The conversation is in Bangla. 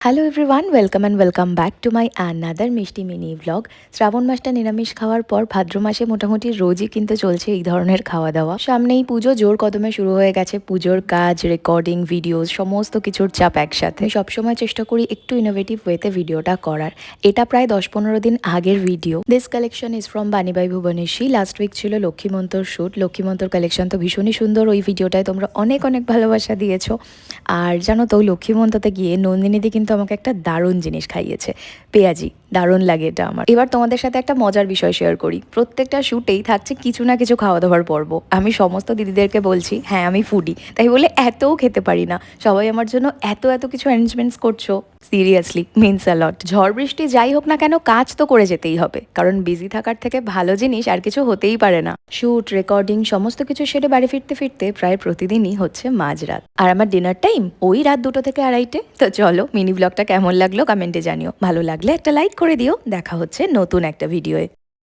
Hello everyone, welcome and welcome back to my another মিষ্টি মিনি ব্লগ। শ্রাবণ মাসটা নিরামিষ খাওয়ার পর ভাদ্র মাসে মোটামুটি রোজই কিন্তু চলছে এই ধরনের খাওয়া দাওয়া। সামনেই পুজো জোর কদমে শুরু হয়ে গেছে। পুজোর কাজ, রেকর্ডিং, ভিডিওস সমস্ত কিছুর চাপ একসাথে। সবসময় চেষ্টা করি একটু ইনোভেটিভ ওয়েতে ভিডিওটা করার। এটা প্রায় 10-15 দিন আগের video. This collection is from Banibai Bhubaneswari. Last week ছিল লক্ষ্মীমন্তর শ্যুট। লক্ষ্মীমন্তর কালেকশন তো ভীষণই সুন্দর। ওই ভিডিওটায় তোমরা অনেক অনেক ভালোবাসা দিয়েছো। আর জানো তো, লক্ষ্মীমন্ততে গিয়ে নন্দিনীদি কিন্তু আমাকে একটা দারুণ জিনিস খাইয়েছে, পেঁয়াজি। দারুণ লাগে এটা আমার। এবার তোমাদের সাথে একটা মজার বিষয় শেয়ার করি। প্রত্যেকটা শ্যুটেই থাকছে কিছু না কিছু খাওয়া দাওয়ার পর্ব। আমি সমস্ত দিদিদেরকে বলছি, হ্যাঁ আমি ফুডি, তাই বলে এতও খেতে পারি না। সবাই আমার জন্য এত এত কিছু অ্যারেঞ্জমেন্টস করছো, সিরিয়াসলি মিনস আ লট। ঝড় বৃষ্টি যাই হোক না কেন, কাজ তো করে যেতেই হবে, কারণ বিজি থাকার থেকে ভালো জিনিস আর কিছু হতেই পারে না। শ্যুট, রেকর্ডিং সমস্ত কিছু সেরে বাড়ি ফিরতে ফিরতে প্রায় প্রতিদিনই হচ্ছে মাঝরাত। আর আমার ডিনার টাইম ওই রাত 2টো থেকে 2:30। তো চলো, মিনি ব্লগটা কেমন লাগলো কমেন্টে জানিও। ভালো লাগলে একটা লাইক করে দিও। দেখা হচ্ছে নতুন একটা ভিডিওয়ে।